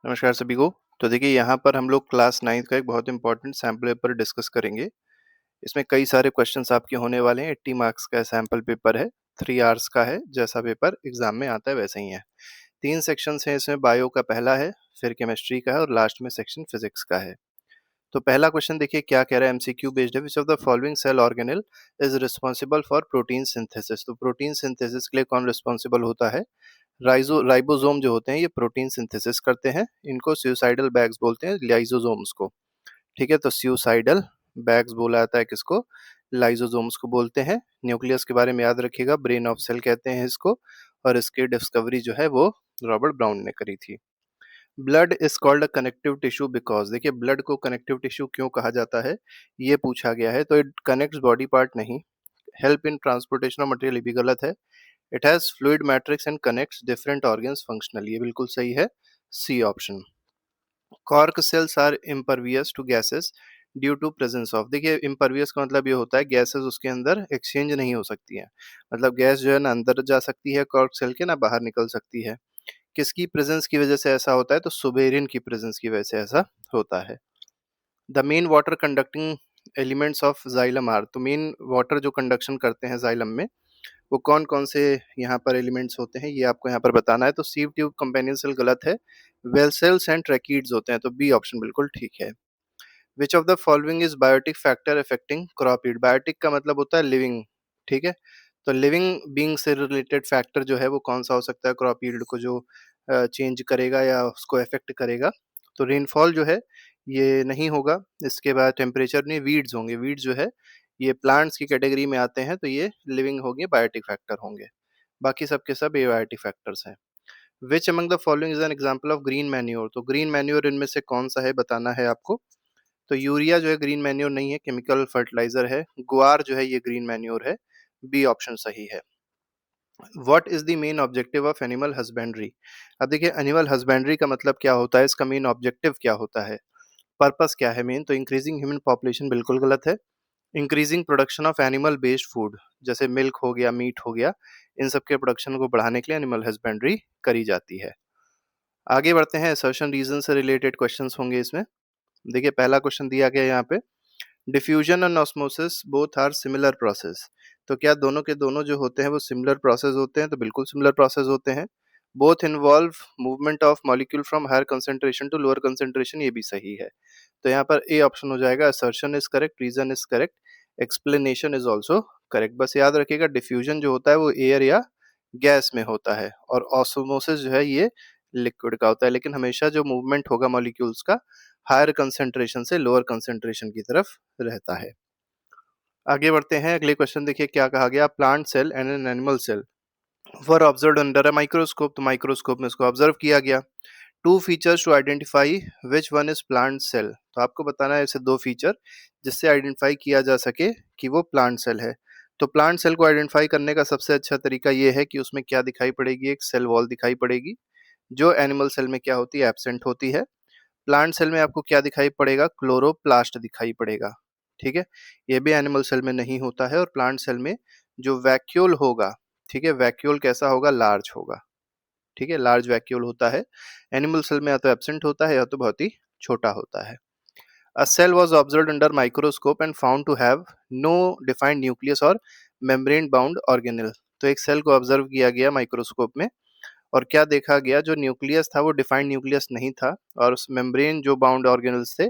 नमस्कार सभी को। तो देखिए यहाँ पर हम लोग क्लास 9th का एक बहुत इंपॉर्टेंट सैम्पल पेपर डिस्कस करेंगे। इसमें कई सारे क्वेश्चंस आपके होने वाले हैं। 80 मार्क्स का सैम्पल पेपर है, 3 आवर्स का है, जैसा पेपर एग्जाम में आता है वैसे ही है। 3 सेक्शंस हैं इसमें, बायो का पहला है, फिर केमिस्ट्री का है और लास्ट में सेक्शन फिजिक्स का है। तो पहला क्वेश्चन देखिए क्या कह रहा है, एमसीक्यू बेस्ड है। Which of the following cell organelle is responsible for protein synthesis. तो प्रोटीन सिंथेसिस के लिए कौन रिस्पॉन्सिबल होता है? राइबोसोम जो होते हैं ये प्रोटीन सिंथेसिस करते हैं। इनको सुसाइडल बैग्स बोलते हैं, लाइसोसोम्स को। ठीक है, तो सुसाइडल बैग्स बोला जाता है किसको? लाइसोसोम्स को बोलते हैं। न्यूक्लियस के बारे में याद रखिएगा, ब्रेन ऑफ सेल कहते हैं इसको। और इसकी डिस्कवरी जो है वो रॉबर्ट ब्राउन ने करी थी। Blood is called a connective tissue because, देखिए ब्लड को कनेक्टिव टिश्यू क्यों कहा जाता है ये पूछा गया है। तो इट कनेक्ट्स बॉडी पार्ट नहीं, help in transportation of material, ये भी गलत है। It has fluid matrix and connects different organs functionally, ये बिल्कुल सही है, C option. Cork cells are impervious to gases due to presence of, देखिए इम्परवियस का मतलब ये होता है गैसेस उसके अंदर एक्सचेंज नहीं हो सकती है। मतलब गैस जो है ना अंदर जा सकती है कॉर्क सेल के, ना बाहर निकल सकती है। किसकी प्रेजेंस की वजह से ऐसा होता है? तो सुबेरिन की प्रेजेंस की वजह से ऐसा होता है। The main water conducting elements of xylem are, तो मेन वाटर जो कंडक्शन करते हैं जाइलम में वो कौन कौन से यहाँ पर एलिमेंट्स होते हैं ये आपको यहाँ पर बताना है। तो सीव ट्यूब कंपेनियन सेल गलत है, वेल सेल्स एंड ट्रैकीड्स होते हैं, तो बी ऑप्शन बिल्कुल ठीक है। Which of the following is biotic factor affecting crop yield, biotic का मतलब होता है लिविंग। ठीक है, तो लिविंग बींग से रिलेटेड फैक्टर जो है वो कौन सा हो सकता है क्रॉप यील्ड को जो चेंज करेगा या उसको अफेक्ट करेगा? तो रेनफॉल जो है ये नहीं होगा। इसके बाद टेम्परेचर नहीं, वीड्स होंगे। वीड्स जो है ये प्लांट्स की कैटेगरी में आते हैं, तो ये लिविंग होंगे, बायोटिक फैक्टर होंगे। बाकी सबके सब एबायोटिक फैक्टर्स हैं। Which among the following is an example of green manure, तो ग्रीन मैन्योर इनमें से कौन सा है बताना है आपको। तो यूरिया जो है ग्रीन मैन्योर नहीं है, केमिकल फर्टिलाइजर है। गुआर जो है ये ग्रीन मैन्योर है, बी ऑप्शन सही है। What is the main objective of animal husbandry, अब देखिए एनिमल हस्बेंड्री का मतलब क्या होता है, इसका मेन ऑब्जेक्टिव क्या होता है, पर्पस क्या है मेन? तो इंक्रीजिंग ह्यूमन पॉपुलेशन बिल्कुल गलत है। Increasing production of animal based food, जैसे मिल्क हो गया, मीट हो गया, इन सब के प्रोडक्शन को बढ़ाने के लिए एनिमल हस्बेंड्री करी जाती है। आगे बढ़ते हैं, असर्शन रीजन से रिलेटेड क्वेश्चंस होंगे इसमें। देखिए पहला क्वेश्चन दिया गया है यहाँ पे, diffusion and osmosis both are similar process, तो क्या दोनों के दोनों जो होते हैं वो सिमिलर प्रोसेस होते हैं? तो बिल्कुल सिमिलर प्रोसेस होते हैं। Both involve movement of molecule from higher concentration to lower concentration, ये भी सही है। तो यहाँ पर ए ऑप्शन हो जाएगा। Assertion is correct, reason is correct, explanation is also correct. बस याद रखिएगा डिफ्यूजन जो होता है वो एयर या गैस में होता है, और ऑस्मोसिस जो है ये लिक्विड का होता है। लेकिन हमेशा जो मूवमेंट होगा मॉलिक्यूल्स का हायर कंसेंट्रेशन से लोअर कंसेंट्रेशन की तरफ रहता है। आगे बढ़ते हैं, अगले क्वेश्चन देखिए क्या कहा गया, plant cell and an animal cell were observed under a microscope, तो माइक्रोस्कोप में इसको ऑब्जर्व किया गया। Two features to identify which one is plant cell, तो आपको बताना है ऐसे दो फीचर जिससे आइडेंटिफाई किया जा सके कि वो प्लांट सेल है। तो प्लांट सेल को आइडेंटिफाई करने का सबसे अच्छा तरीका ये है कि उसमें क्या दिखाई पड़ेगी, एक सेल वॉल दिखाई पड़ेगी, जो एनिमल सेल में क्या होती है, एब्सेंट होती है। प्लांट सेल में आपको क्या दिखाई पड़ेगा, क्लोरोप्लास्ट दिखाई पड़ेगा। ठीक है, ये भी एनिमल सेल में नहीं होता है। और प्लांट सेल में जो वैक्यूल होगा, ठीक है, वैक्यूल कैसा होगा, लार्ज होगा। ठीक है, लार्ज वैक्यूल होता है। एनिमल सेल में या तो एब्सेंट होता है या तो बहुत ही छोटा होता है। A cell was observed under microscope and found to have no defined nucleus और मेम्ब्रेन बाउंड ऑर्गेनेल, तो एक सेल को ऑब्जर्व किया गया माइक्रोस्कोप में और क्या देखा गया, जो न्यूक्लियस था वो डिफाइंड न्यूक्लियस नहीं था, और उस मेम्ब्रेन जो बाउंड ऑर्गेनल्स थे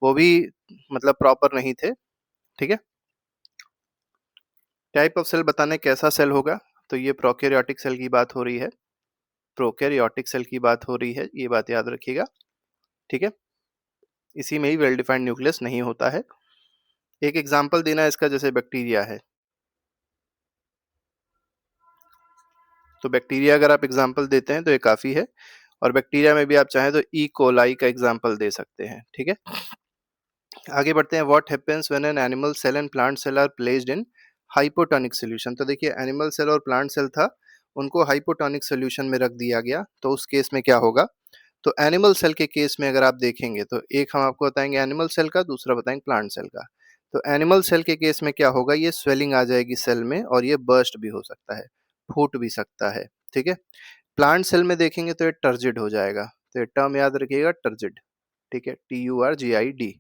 वो भी मतलब प्रॉपर नहीं थे। ठीक है, टाइप ऑफ सेल बताने कैसा सेल होगा, तो ये प्रोकैरियोटिक सेल की बात हो रही है, प्रोकैरियोटिक सेल की बात हो रही है, ये बात याद रखिएगा। ठीक है, इसी में ही वेल डिफाइंड न्यूक्लियस नहीं होता है। एक एग्जांपल देना है इसका, जैसे बैक्टीरिया है, तो बैक्टीरिया अगर आप एग्जांपल देते हैं तो ये काफी है। और बैक्टीरिया में भी आप चाहें तो ई कोलाई का एग्जांपल दे सकते हैं। ठीक है, आगे बढ़ते हैं, what happens when an animal cell and plant cell are placed in hypotonic solution, तो देखिए एनिमल सेल और प्लांट सेल था, उनको हाइपोटोनिक सॉल्यूशन में रख दिया गया, तो उस केस में क्या होगा? तो एनिमल सेल के केस में अगर आप देखेंगे तो एक हम आपको बताएंगे एनिमल सेल का, दूसरा बताएंगे प्लांट सेल का। तो एनिमल सेल के केस में क्या होगा, ये स्वेलिंग आ जाएगी सेल में और ये बर्स्ट भी हो सकता है, फूट भी सकता है। ठीक है, प्लांट सेल में देखेंगे तो ये टर्जिड हो जाएगा, तो ये टर्म याद रखिएगा टर्जिड, ठीक है, TURGID,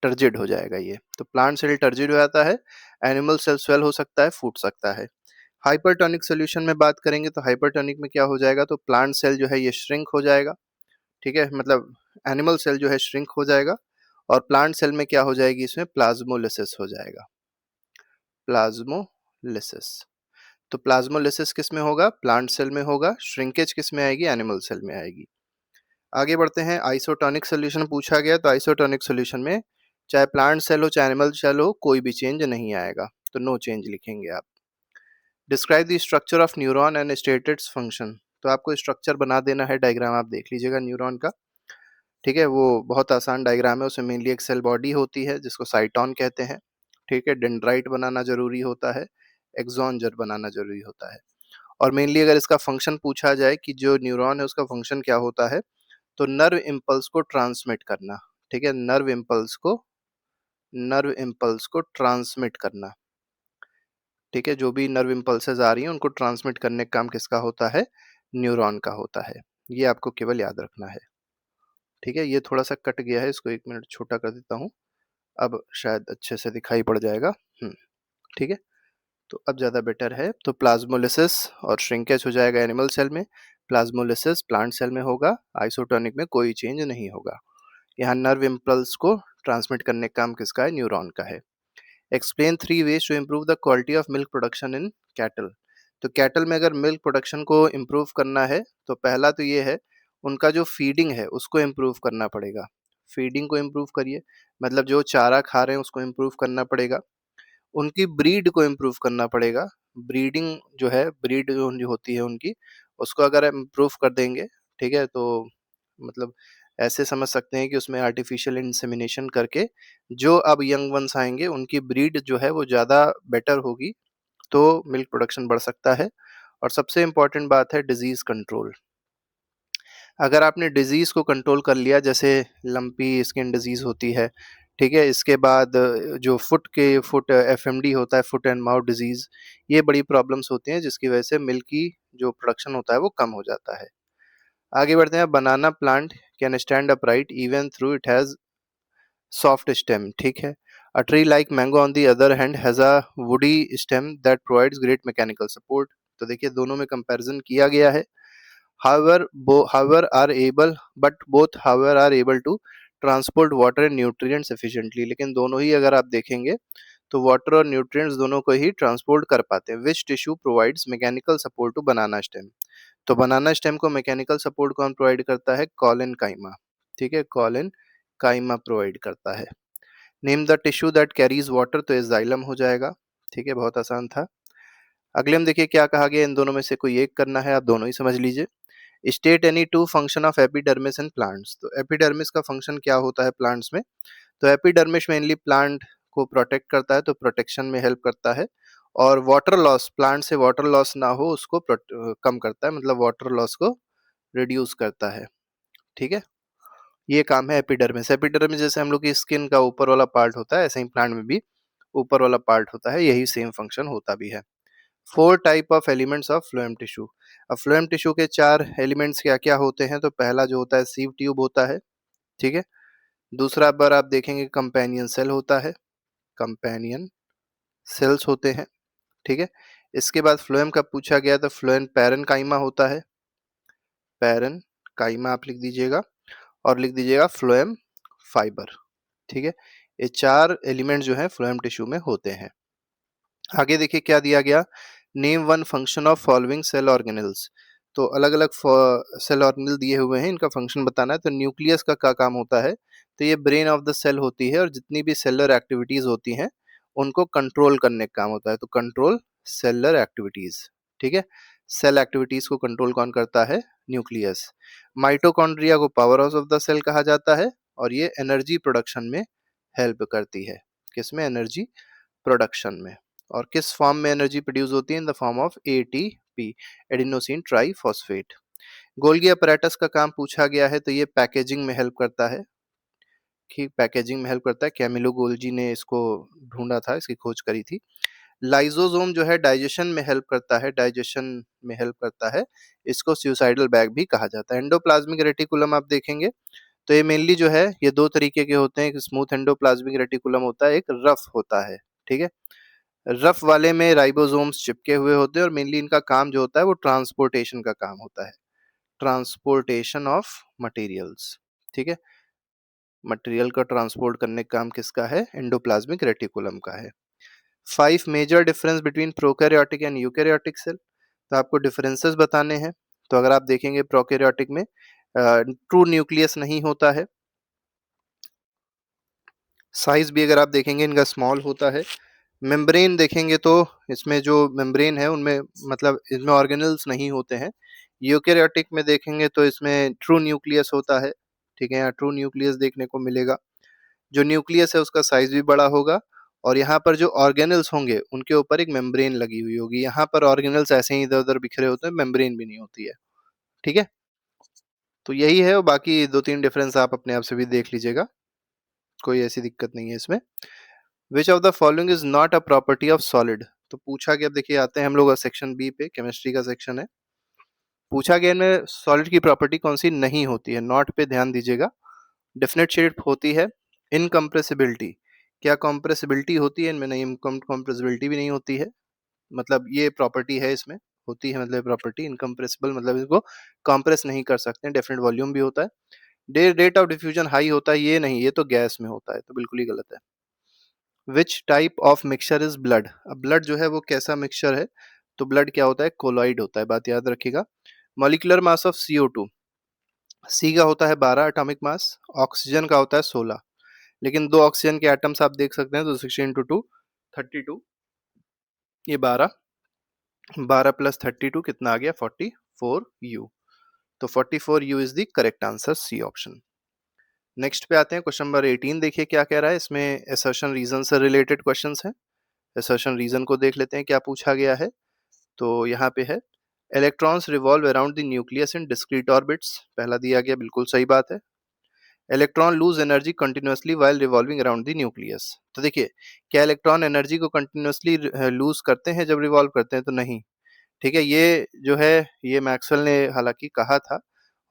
टर्जिड हो जाएगा ये। तो प्लांट सेल टर्जिड हो जाता है, एनिमल सेल स्वेल हो सकता है, फूट सकता है। हाइपरटोनिक सॉल्यूशन में बात करेंगे तो हाइपरटोनिक में क्या हो जाएगा, तो प्लांट सेल जो है ये श्रिंक हो जाएगा, ठीक है, मतलब एनिमल सेल जो है श्रिंक हो जाएगा, और प्लांट सेल में क्या हो जाएगी, इसमें प्लाज्मोलिसिस हो जाएगा, प्लाज्मोलिसिस। तो प्लाज्मोलिसिस किस में होगा, प्लांट सेल में होगा, श्रिंकेज किस में आएगी, एनिमल सेल में आएगी। आगे बढ़ते हैं, आइसोटोनिक सॉल्यूशन पूछा गया, तो आइसोटोनिक सॉल्यूशन में चाहे प्लांट सेल हो चाहे एनिमल सेल हो, कोई भी चेंज नहीं आएगा, तो नो चेंज लिखेंगे आप। Describe the structure of neuron and state its function, तो आपको स्ट्रक्चर बना देना है, डायग्राम आप देख लीजिएगा न्यूरॉन का, ठीक है, वो बहुत आसान डायग्राम है, उसमें मेनली एक सेल बॉडी होती है जिसको साइटोन कहते हैं, ठीक है, डेंड्राइट बनाना जरूरी होता है, एक्सॉन जर बनाना जरूरी होता है, और मेनली अगर इसका फंक्शन पूछा जाए कि जो न्यूरॉन है उसका फंक्शन क्या होता है, तो नर्व इम्पल्स को ट्रांसमिट करना, ठीक है, नर्व इम्पल्स को ट्रांसमिट करना, ठीक है, जो भी नर्व इम्पल्सेस आ रही हैं उनको ट्रांसमिट करने का काम किसका होता है, न्यूरॉन का होता है, ये आपको केवल याद रखना है, ठीक है। ये थोड़ा सा कट गया है, इसको 1 मिनट छोटा कर देता हूँ, अब शायद अच्छे से दिखाई पड़ जाएगा। ठीक है, तो अब ज़्यादा बेटर है। तो प्लाज्मोलिसिस और श्रिंकेज हो जाएगा एनिमल सेल में, प्लाज्मोलिसिस प्लांट सेल में होगा, आइसोटोनिक में कोई चेंज नहीं होगा। यहाँ नर्व इम्पल्स को ट्रांसमिट करने का काम किसका है, न्यूरॉन का है। Explain 3 ways to improve the quality of milk production in cattle. तो कैटल में अगर मिल्क प्रोडक्शन को इम्प्रूव करना है तो पहला तो ये है, उनका जो फीडिंग है उसको इम्प्रूव करना पड़ेगा। फीडिंग को इम्प्रूव करिए, मतलब जो चारा खा रहे हैं उसको इम्प्रूव करना पड़ेगा। उनकी ब्रीड को इम्प्रूव करना पड़ेगा, ब्रीडिंग जो है, ब्रीड जो होती है उनकी, उसको अगर इम्प्रूव कर देंगे, ठीक है, तो मतलब ऐसे समझ सकते हैं कि उसमें आर्टिफिशियल इंसेमिनेशन करके जो अब यंग वंस आएंगे उनकी ब्रीड जो है वो ज़्यादा बेटर होगी, तो मिल्क प्रोडक्शन बढ़ सकता है। और सबसे इम्पोर्टेंट बात है डिजीज कंट्रोल। अगर आपने डिजीज को कंट्रोल कर लिया, जैसे लंपी स्किन डिजीज होती है, ठीक है, इसके बाद जो फुट एफएमडी होता है, फुट एंड माउथ डिजीज, ये बड़ी प्रॉब्लम्स होती हैं जिसकी वजह से मिल्क की जो प्रोडक्शन होता है वो कम हो जाता है। आगे बढ़ते हैं, banana plant can stand upright even through it has soft stem, ठीक है। A tree like mango on the other hand has a woody stem that provides great mechanical support. तो देखिए दोनों में कंपैरिजन किया गया है। however are able but both however are able to transport water and nutrients efficiently, लेकिन दोनों ही अगर आप देखेंगे तो वाटर और न्यूट्रिएंट्स दोनों को ही ट्रांसपोर्ट कर पाते हैं। Which tissue provides mechanical support to banana stem. तो बनाना स्टेम को मैकेनिकल सपोर्ट कौन प्रोवाइड करता है, कॉलिन काइमा, ठीक है, कॉलिन काइमा प्रोवाइड करता है। Name the tissue that carries water, तो ये जाइलम हो जाएगा, ठीक है, बहुत आसान था। अगले में देखिए क्या कहा गया, इन दोनों में से कोई एक करना है, आप दोनों ही समझ लीजिए। State any two function of epidermis in plants. तो एपिडर्मिस का फंक्शन क्या होता है प्लांट्स में, तो एपिडर्मिस मेनली प्लांट को प्रोटेक्ट करता है, तो प्रोटेक्शन में हेल्प करता है, और वाटर लॉस, प्लांट से वाटर लॉस ना हो उसको कम करता है, मतलब वाटर लॉस को रिड्यूस करता है, ठीक है, ये काम है एपिडर्मिस। एपिडर्मिस जैसे हम लोग की स्किन का ऊपर वाला पार्ट होता है, ऐसे ही प्लांट में भी ऊपर वाला पार्ट होता है, यही सेम फंक्शन होता भी है। 4 type of elements of phloem tissue. अब फ्लोएम टिश्यू के 4 एलिमेंट्स क्या-क्या होते हैं, तो पहला जो होता है सीव ट्यूब होता है, ठीक है। दूसरा बार आप देखेंगे कंपेनियन सेल होता है, कंपेनियन सेल्स होते हैं, ठीक है। इसके बाद फ्लोएम का पूछा गया तो फ्लोएम पैरेन्काइमा होता है, पैरेन्काइमा आप लिख दीजिएगा, और लिख दीजिएगा फ्लोएम फाइबर, ठीक है। ये 4 एलिमेंट जो हैं फ्लोएम टिश्यू में होते हैं। आगे देखिए क्या दिया गया, name one function of following cell organelles. तो अलग अलग सेल ऑर्गेनल दिए हुए हैं, इनका फंक्शन बताना है। तो न्यूक्लियस का क्या काम होता है, तो ये ब्रेन ऑफ द सेल होती है, और जितनी भी सेलर एक्टिविटीज होती हैं उनको कंट्रोल करने का काम होता है, तो कंट्रोल सेलर एक्टिविटीज, ठीक है। सेल एक्टिविटीज को कंट्रोल कौन करता है, न्यूक्लियस। माइटोकॉन्ड्रिया को power house of the cell कहा जाता है, और ये एनर्जी प्रोडक्शन में हेल्प करती है, किसमें, एनर्जी प्रोडक्शन में। और किस फॉर्म में एनर्जी प्रोड्यूस होती है, in the form of ATP, adenosine triphosphate. Golgi apparatus का काम पूछा गया है, तो ये पैकेजिंग में हेल्प करता है, ठीक, पैकेजिंग में हेल्प करता है। कैमिलो गोल्जी ने इसको ढूंढा था, इसकी खोज करी थी। लाइसोसोम जो है डाइजेशन में हेल्प करता है, इसको सुसाइडल बैग भी कहा जाता है। एंडोप्लाज्मिक रेटिकुलम आप देखेंगे तो ये मेनली जो है ये दो तरीके के होते हैं, एक स्मूथ एंडोप्लाज्मिक रेटिकुलम होता है, एक रफ होता है। ठीक है, रफ वाले में राइबोसोम्स चिपके हुए होते हैं और मेनली इनका काम जो होता है वो ट्रांसपोर्टेशन का काम होता है, ट्रांसपोर्टेशन ऑफ मटेरियल्स। ठीक है, मटेरियल का ट्रांसपोर्ट करने का काम किसका है, एंडोप्लाज्मिक रेटिकुलम का है। 5 major difference between prokaryotic and eukaryotic cell, तो आपको डिफरेंसेस बताने हैं। तो अगर आप देखेंगे प्रोकैरियोटिक में ट्रू न्यूक्लियस नहीं होता है, साइज भी अगर आप देखेंगे इनका स्मॉल होता है। मेम्ब्रेन देखेंगे तो इसमें जो मेम्ब्रेन है उनमें मतलब इसमें ऑर्गेनल्स नहीं होते हैं। यूकैरियोटिक में देखेंगे तो इसमें ट्रू न्यूक्लियस होता है। ठीक है, यहाँ ट्रू न्यूक्लियस देखने को मिलेगा। जो न्यूक्लियस है उसका साइज भी बड़ा होगा और यहाँ पर जो ऑर्गेनल्स होंगे उनके ऊपर एक मेम्ब्रेन लगी हुई होगी। यहाँ पर ऑर्गेनल्स ऐसे ही इधर उधर बिखरे होते हैं, मेम्ब्रेन भी नहीं होती है। ठीक है, तो यही है, और बाकी दो तीन डिफरेंस आप अपने आप से भी देख लीजिएगा, कोई ऐसी दिक्कत नहीं है इसमें। विच of the following is not a property of solid, तो पूछा गया, देखिए आते हैं हम लोग सेक्शन बी पे, केमिस्ट्री का सेक्शन है। पूछा गया इनमें सॉलिड की प्रॉपर्टी कौन सी नहीं होती है, नॉट पे ध्यान दीजिएगा। डेफिनेट शेप होती है, इनकम्प्रेसिबिलिटी, क्या कॉम्प्रेसिबिलिटी होती है इनमें, नहीं कॉम्प्रेसिबिलिटी भी नहीं होती है, मतलब ये प्रॉपर्टी है इसमें, होती है मतलब प्रॉपर्टी। इनकम्प्रेसिबल मतलब इसको कंप्रेस नहीं कर सकते हैं, डेफिनेट वॉल्यूम भी होता है। रेट ऑफ डिफ्यूजन हाई होता है, ये नहीं, ये तो गैस में होता है, तो बिल्कुल ही गलत है। Which type of mixture is blood, अब ब्लड जो है वो कैसा मिक्सचर है, तो ब्लड क्या होता है, कोलॉइड होता है, बात याद रखिएगा। मॉलिक्यूलर मास ऑफ CO2, सी का होता है 12 एटॉमिक मास, ऑक्सीजन का होता है 16, लेकिन दो ऑक्सीजन के एटम्स आप देख सकते हैं, तो 16 इंटू 2 32, ये 12, 12 प्लस 32 कितना आ गया, 44U, तो 44U is the correct answer, C option. Next पे आते हैं, क्वेश्चन नंबर 18 देखिए क्या कह रहा है, इसमें असर्शन रीजन से रिलेटेड क्वेश्चंस हैं। असर्शन रीजन को देख लेते हैं क्या पूछा गया है। तो यहाँ पे है, electrons revolve around the nucleus in discrete orbits, पहला दिया गया, बिल्कुल सही बात है। Electron lose energy continuously while revolving around the nucleus, तो देखिए क्या इलेक्ट्रॉन एनर्जी को कंटिन्यूअसली लूज करते हैं जब रिवॉल्व करते हैं, तो नहीं। ठीक है, ये जो है ये मैक्सवेल ने हालांकि कहा था,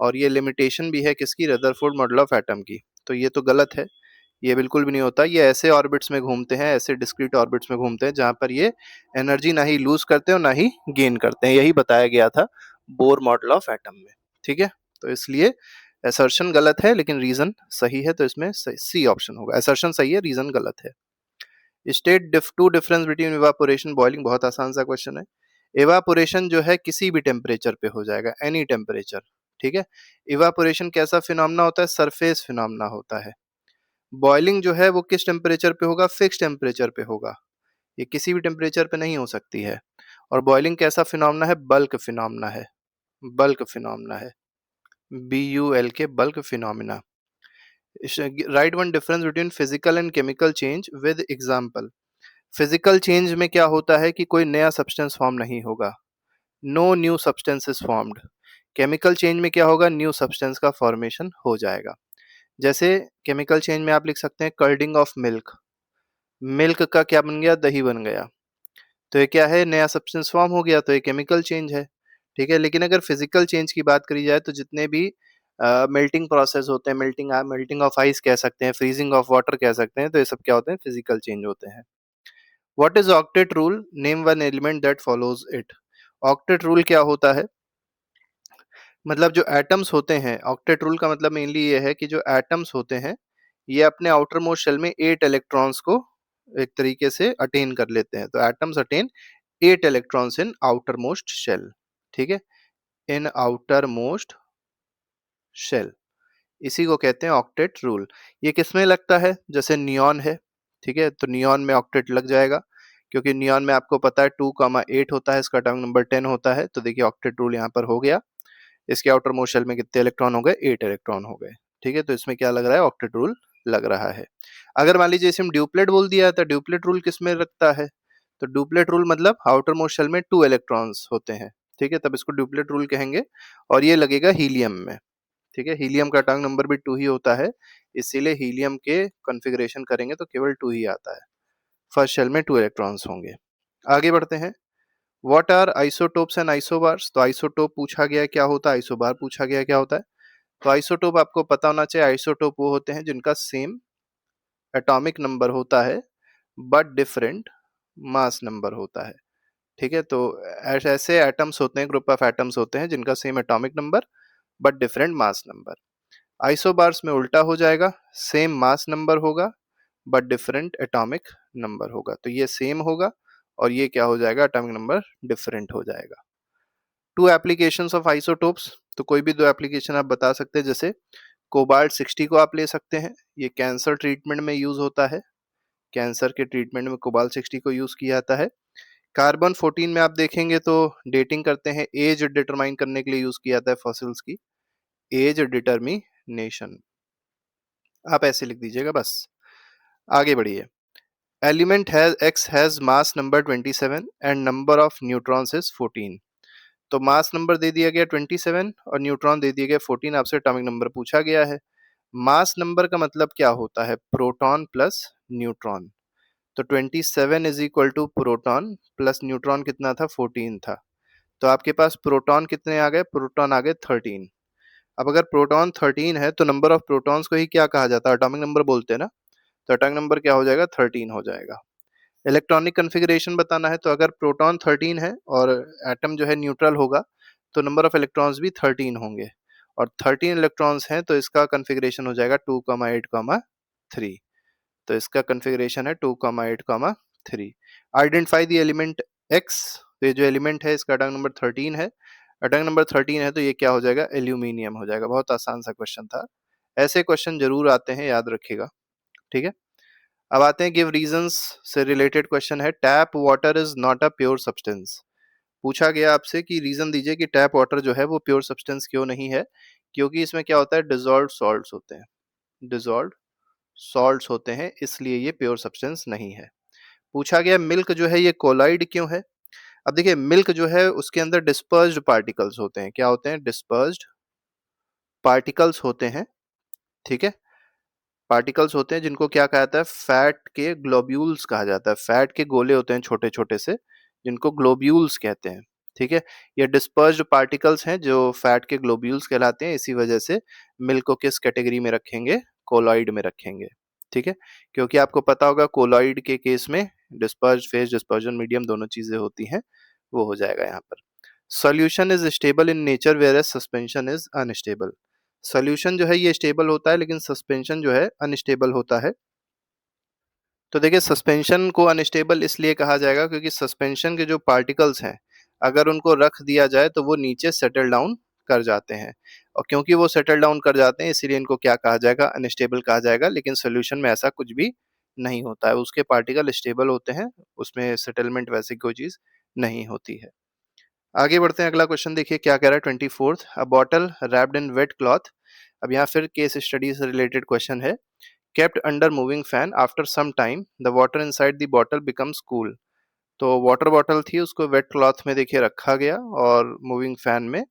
और ये लिमिटेशन भी है किसकी, रदरफोर्ड मॉडल ऑफ एटम की, तो ये तो गलत है, ये बिल्कुल भी नहीं होता। ये ऐसे ऑर्बिट्स में घूमते हैं, ऐसे डिस्क्रीट ऑर्बिट्स में घूमते हैं जहां पर ये एनर्जी ना ही लूज करते हैं और ना ही गेन करते हैं, यही बताया गया था बोर मॉडल ऑफ एटम में। ठीक है, तो इसलिए असर्शन गलत है लेकिन रीजन सही है, तो इसमें सी ऑप्शन होगा, असर्शन सही है, रीजन गलत है। State two difference between evaporation boiling, बहुत आसान सा क्वेश्चन है। इवापोरेशन जो है किसी भी टेम्परेचर पे हो जाएगा, एनी टेम्परेचर। ठीक है, इवापोरेशन कैसा फिनोमेना होता है, सरफेस फिनोमेना होता है। बॉइलिंग जो है वो किस टेम्परेचर पे होगा, फिक्स टेम्परेचर पे होगा, ये किसी भी टेम्परेचर पे नहीं हो सकती है। और बॉइलिंग कैसा फिनोमेना है, बल्क फिनोमेना है, बल्क फिनोमेना है, BULK, bulk phenomena. Right one difference between physical and chemical change with example, physical change में क्या होता है कि कोई नया सब्सटेंस फॉर्म नहीं होगा, no new substance is formed. Chemical change में क्या होगा, न्यू सब्सटेंस का फॉर्मेशन हो जाएगा। जैसे केमिकल चेंज में आप लिख सकते हैं कर्डिंग ऑफ मिल्क, मिल्क का क्या बन गया, दही बन गया, तो ये क्या है, नया सब्सटेंस फॉर्म हो गया, तो ये केमिकल चेंज है। ठीक है, लेकिन अगर फिजिकल चेंज की बात करी जाए तो जितने भी मेल्टिंग प्रोसेस होते हैं, मेल्टिंग ऑफ आइस कह सकते हैं, फ्रीजिंग ऑफ वाटर कह सकते हैं, तो ये सब क्या होते हैं, फिजिकल चेंज होते हैं। What is octet rule, name one element that follows it, octet rule क्या होता है, मतलब जो एटम्स होते हैं, ऑक्टेट रूल का मतलब मेनली ये है कि जो एटम्स होते हैं ये अपने आउटर मोस्ट शेल में 8 इलेक्ट्रॉन्स को एक तरीके से अटेन कर लेते हैं, तो atoms attain 8 electrons in outer most shell. ठीक है, इन आउटर मोस्ट शेल, इसी को कहते हैं ऑक्टेट रूल। ये किसमें लगता है, जैसे नियॉन है, ठीक है, तो नियॉन में ऑक्टेट लग जाएगा, क्योंकि नियॉन में आपको पता है 2,8 होता है, इसका एटॉमिक नंबर 10 होता है, तो देखिए ऑक्टेट रूल यहाँ पर हो गया। इसके आउटर मोस्ट शेल में कितने इलेक्ट्रॉन हो गए, 8 इलेक्ट्रॉन हो गए। ठीक है, तो इसमें क्या लग रहा है, ऑक्टेट रूल लग रहा है। अगर मान लीजिए इसे हम ड्यूप्लेट बोल दिया है, तो ड्यूप्लेट रूल किस में लगता है, तो ड्यूप्लेट रूल मतलब आउटर मोस्ट शेल में 2 इलेक्ट्रॉन्स होते हैं। ठीक है, तब इसको ड्यूप्लेट रूल कहेंगे, और ये लगेगा हीलियम में। ठीक है, हीलियम का एटॉमिक नंबर भी 2 ही होता है, इसीलिए हीलियम के कॉन्फ़िगरेशन करेंगे तो केवल 2 ही आता है, फर्स्ट शेल में 2 इलेक्ट्रॉन्स होंगे। आगे बढ़ते हैं। What are isotopes and isobars? तो आइसोटोप पूछा गया क्या होता है, आइसोबार पूछा गया क्या होता है। तो आइसोटोप आपको पता होना चाहिए, आइसोटोप वो होते हैं जिनका सेम एटॉमिक नंबर होता है बट डिफरेंट मास नंबर होता है। ठीक है, तो ऐसे एटम्स होते हैं, ग्रुप ऑफ एटम्स होते हैं जिनका same atomic number but different mass number. Isobars में उल्टा हो जाएगा, सेम मास नंबर होगा बट डिफरेंट एटॉमिक नंबर होगा। तो ये सेम होगा और ये क्या हो जाएगा, एटॉमिक नंबर डिफरेंट हो जाएगा। टू एप्लीकेशंस ऑफ आइसोटोप्स, तो कोई भी दो एप्लीकेशन आप बता सकते हैं, जैसे कोबाल्ट 60 को आप ले सकते हैं, ये कैंसर ट्रीटमेंट में यूज होता है, कैंसर के ट्रीटमेंट में कोबाल्ट 60 को यूज किया जाता है। कार्बन 14 में आप देखेंगे तो डेटिंग करते हैं, एज डिटरमाइन करने के लिए यूज किया जाता है फॉसिल्स की, एज डिटर्मिनेशन, आप ऐसे लिख दीजिएगा बस। आगे बढ़िए। Element has x has mass number 27 and number of neutrons is 14। तो मास नंबर दे दिया गया 27 और न्यूट्रॉन दे दिया गया 14, आपसे एटॉमिक नंबर पूछा गया है। मास नंबर का मतलब क्या होता है, प्रोटॉन प्लस न्यूट्रॉन। तो 27 is equal to proton plus neutron कितना था, 14 था। तो आपके पास प्रोटॉन कितने आ गए, प्रोटॉन आ गए 13। अब अगर प्रोटॉन 13 है तो नंबर ऑफ प्रोटॉन्स को ही क्या कहा जाता है, एटॉमिक नंबर बोलते हैं ना। तो एटॉमिक नंबर क्या हो जाएगा, 13 हो जाएगा। इलेक्ट्रॉनिक कन्फिग्रेशन बताना है, तो अगर प्रोटॉन 13 है और एटम जो है न्यूट्रल होगा तो नंबर ऑफ इलेक्ट्रॉन्स भी 13 होंगे, और 13 इलेक्ट्रॉन्स हैं तो इसका कन्फिग्रेशन हो जाएगा 2,8,3। तो इसका कन्फिग्रेशन है 2,8,3। आइडेंटिफाई द एलिमेंट एक्स, तो ये जो एलिमेंट है इसका एटॉमिक नंबर 13 है, एटॉमिक नंबर 13 है तो ये क्या हो जाएगा, एल्यूमिनियम हो जाएगा। बहुत आसान सा क्वेश्चन था, ऐसे क्वेश्चन जरूर आते हैं, याद रखिएगा। ठीक है, अब आते हैं गिव रीजंस से रिलेटेड क्वेश्चन है। Tap water is not a pure substance. पूछा गया आपसे कि रीजन दीजिए कि टैप वाटर जो है वो प्योर सब्सटेंस क्यों नहीं है, क्योंकि इसमें क्या होता है, डिजॉल्व सॉल्ट्स होते हैं, डिजॉल्व सॉल्ट्स होते हैं, इसलिए ये प्योर सब्सटेंस नहीं है। पूछा गया मिल्क जो है ये कोलाइड क्यों है। अब देखिए मिल्क जो है उसके अंदर डिस्पर्स्ड पार्टिकल्स होते हैं, क्या होते हैं, डिस्पर्स्ड पार्टिकल्स होते हैं। ठीक है, पार्टिकल्स होते हैं जिनको क्या कहा जाता है, फैट के ग्लोब्यूल्स कहा जाता है, फैट के गोले होते हैं छोटे छोटे से, जिनको ग्लोब्यूल्स कहते हैं। ठीक है, ये डिस्पर्स्ड पार्टिकल्स हैं जो फैट के ग्लोब्यूल्स कहलाते हैं, इसी वजह से मिल्क को किस कैटेगरी में रखेंगे, कोलॉइड में रखेंगे। ठीक है, क्योंकि आपको पता होगा कोलॉइड के केस में डिस्पर्स्ड फेज डिस्पर्जन मीडियम दोनों चीजें होती हैं, वो हो जाएगा यहाँ पर। Solution is stable in nature whereas suspension is unstable. Solution जो है ये स्टेबल होता है लेकिन सस्पेंशन जो है अनस्टेबल होता है। तो देखिए सस्पेंशन को अनस्टेबल इसलिए कहा जाएगा क्योंकि सस्पेंशन के जो पार्टिकल्स हैं अगर उनको रख दिया जाए तो वो नीचे सेटल डाउन कर जाते हैं, और क्योंकि वो सेटल डाउन कर जाते हैं इसीलिए इनको क्या कहा जाएगा, अनस्टेबल कहा जाएगा। लेकिन सोल्यूशन में ऐसा कुछ भी नहीं होता है, उसके पार्टिकल स्टेबल होते हैं, उसमें सेटलमेंट वैसी कोई चीज नहीं होती है। आगे बढ़ते हैं, अगला क्वेश्चन देखिए क्या कह रहा है, 24th, a bottle wrapped in wet cloth. अब यहाँ फिर केस स्टडी से रिलेटेड क्वेश्चन है। Kept under moving fan after some time the water inside the bottle becomes cool. तो वाटर बॉटल थी उसको वेट क्लॉथ में देखिए रखा गया और मूविंग फैन में,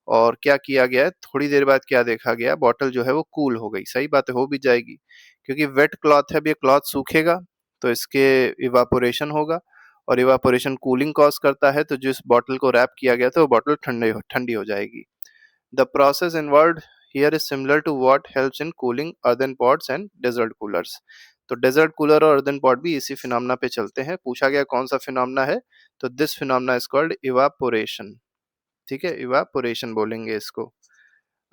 और क्या किया गया है, थोड़ी देर बाद क्या देखा गया, बॉटल जो है वो कूल हो गई। सही बात है, हो भी जाएगी क्योंकि वेट क्लॉथ है, अब ये क्लॉथ सूखेगा तो इसके इवापोरेशन होगा, और इवापोरेशन कूलिंग कॉज करता है, तो जिस बॉटल को रैप किया गया था वो बॉटल ठंडी हो जाएगी। The process involve here is similar to what helps in cooling earthen pots and desert coolers. तो डेजर्ट कूलर और अर्दन पॉट भी इसी फिनोमेना पे चलते हैं। पूछा गया कौन सा फिनोमेना है, तो this phenomena is called evaporation. ठीक है, इवापोरेशन बोलेंगे इसको।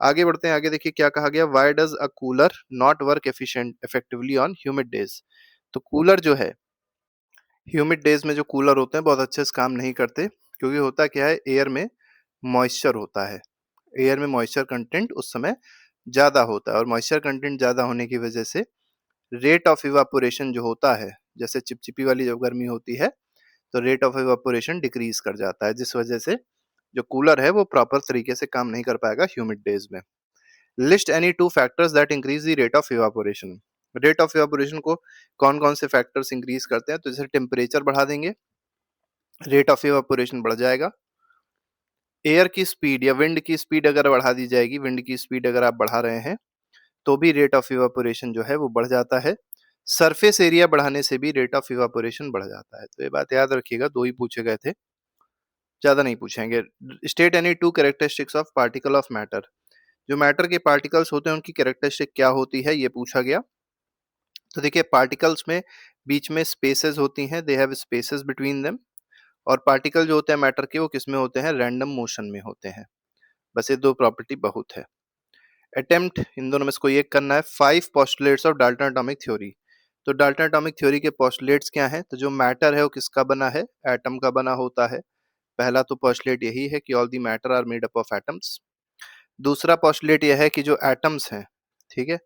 आगे बढ़ते हैं, आगे देखिए क्या कहा गया, why does a cooler not work efficient effectively on humid days. तो कूलर जो है, ह्यूमिड डेज में जो कूलर होते हैं बहुत अच्छे से काम नहीं करते, क्योंकि होता क्या है, एयर में मॉइस्चर होता है, एयर में मॉइस्चर कंटेंट उस समय ज़्यादा होता है, और मॉइस्चर कंटेंट ज़्यादा होने की वजह से रेट ऑफ इवापोरेशन जो होता है, जैसे चिपचिपी वाली जब गर्मी होती है तो रेट ऑफ इवापोरेशन डिक्रीज कर जाता है, जिस वजह से जो कूलर है वो प्रॉपर तरीके से काम नहीं कर पाएगा ह्यूमिड डेज में। List any two factors that increase the rate of evaporation. Rate of evaporation को कौन कौन से फैक्टर्स इंक्रीज करते हैं, तो जैसे टेम्परेचर बढ़ा देंगे रेट ऑफ इवापोरेशन बढ़ जाएगा, एयर की स्पीड या विंड की स्पीड अगर बढ़ा दी जाएगी, विंड की स्पीड अगर आप बढ़ा रहे हैं तो भी रेट ऑफ इवापोरेशन जो है वो बढ़ जाता है। सरफेस एरिया बढ़ाने से भी रेट ऑफ इवापोरेशन बढ़ जाता है। तो ये बात याद रखिएगा, 2 ही पूछे गए थे, ज़्यादा नहीं पूछेंगे। State any 2 characteristics of particle of matter. जो मैटर के पार्टिकल्स होते हैं उनकी कैरेक्टरिस्टिक क्या होती है, ये पूछा गया। तो देखिए पार्टिकल्स में बीच में स्पेसेस होती हैं, they have spaces between them. और पार्टिकल जो होते हैं मैटर के, वो किसमें होते हैं, रैंडम मोशन में होते हैं। बस ये 2 प्रॉपर्टी बहुत है। अटेम्प्ट इन दोनों में से कोई एक करना है। 5 postulates of Dalton atomic theory. तो डाल्टन एटॉमिक थ्योरी के पोस्टुलेट्स क्या हैं? तो जो मैटर है वो किसका बना है, एटम का बना होता है। पहला तो पोस्टुलेट यही है कि all the matter are made up of atoms. दूसरा पोस्टुलेट यह है कि जो एटम्स हैं, ठीक है,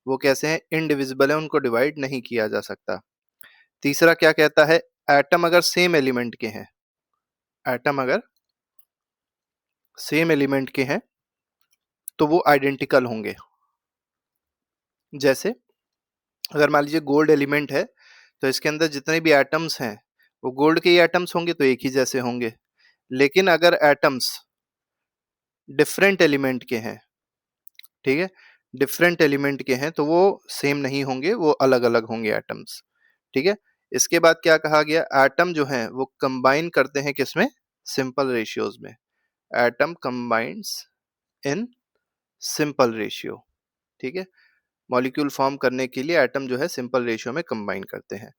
वो कैसे हैं, इनडिविजिबल है, उनको डिवाइड नहीं किया जा सकता। तीसरा क्या कहता है, एटम अगर सेम एलिमेंट के हैं, एटम अगर सेम एलिमेंट के हैं तो वो आइडेंटिकल होंगे। जैसे अगर मान लीजिए गोल्ड एलिमेंट है, तो इसके अंदर जितने भी एटम्स हैं वो गोल्ड के ही एटम्स होंगे, तो एक ही जैसे होंगे। लेकिन अगर एटम्स डिफरेंट एलिमेंट के हैं, ठीक है, डिफरेंट एलिमेंट के हैं, तो वो सेम नहीं होंगे, वो अलग अलग होंगे एटम्स। ठीक है। इसके बाद क्या कहा गया, एटम जो है वो कंबाइन करते हैं किसमें, सिंपल रेशियोज में। Atom combines in simple ratio. ठीक है। मॉलिक्यूल फॉर्म करने के लिए एटम जो है सिंपल रेशियो में कंबाइन करते हैं।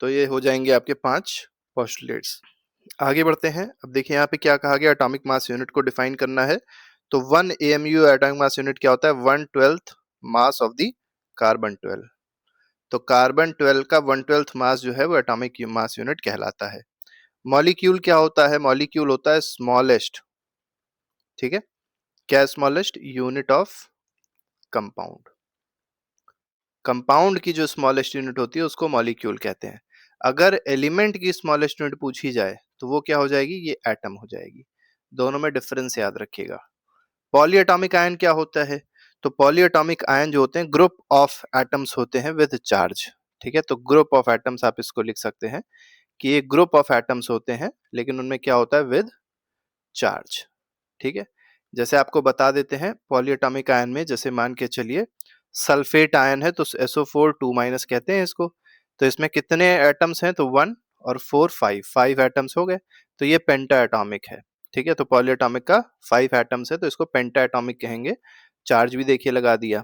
तो ये हो जाएंगे आपके 5 पोस्टुलेट्स। आगे बढ़ते हैं। अब देखिए यहाँ पे क्या कहा गया, एटॉमिक मास यूनिट को डिफाइन करना है। तो 1 AMU एटॉमिक मास यूनिट क्या होता है, 1/12 मास ऑफ द कार्बन 12। तो कार्बन 12 का 1/12 मास जो है वो एटॉमिक मास यूनिट कहलाता है। मॉलिक्यूल क्या होता है, मॉलिक्यूल होता है स्मॉलेस्ट, ठीक है, क्या smallest, unit of compound. Compound की जो स्मॉलेस्ट यूनिट होती है उसको मॉलिक्यूल कहते हैं। अगर एलिमेंट की स्मॉलेस्ट यूनिट पूछी जाए तो वो क्या हो जाएगी, ये एटम हो जाएगी। दोनों में डिफरेंस याद रखिएगा। पॉलीएटॉमिक आयन क्या होता है, तो पॉलीएटॉमिक आयन जो होते हैं ग्रुप ऑफ एटम्स होते हैं विद चार्ज। ठीक है, तो ग्रुप ऑफ एटम्स आप इसको लिख सकते हैं कि ये ग्रुप ऑफ एटम्स होते हैं, लेकिन उनमें क्या होता है, विद चार्ज। ठीक है। जैसे आपको बता देते हैं पॉलीएटॉमिक आयन में, जैसे मान के चलिए सल्फेट आयन है तो SO4 2- कहते हैं इसको। तो इसमें कितने एटम्स हैं, तो 1 और 4 5 एटम्स हो गए। तो ये पेंटा एटॉमिक है। ठीक है, तो पॉलीएटॉमिक का 5 एटम्स है तो इसको पेंटा एटॉमिक कहेंगे। चार्ज भी देखिए लगा दिया।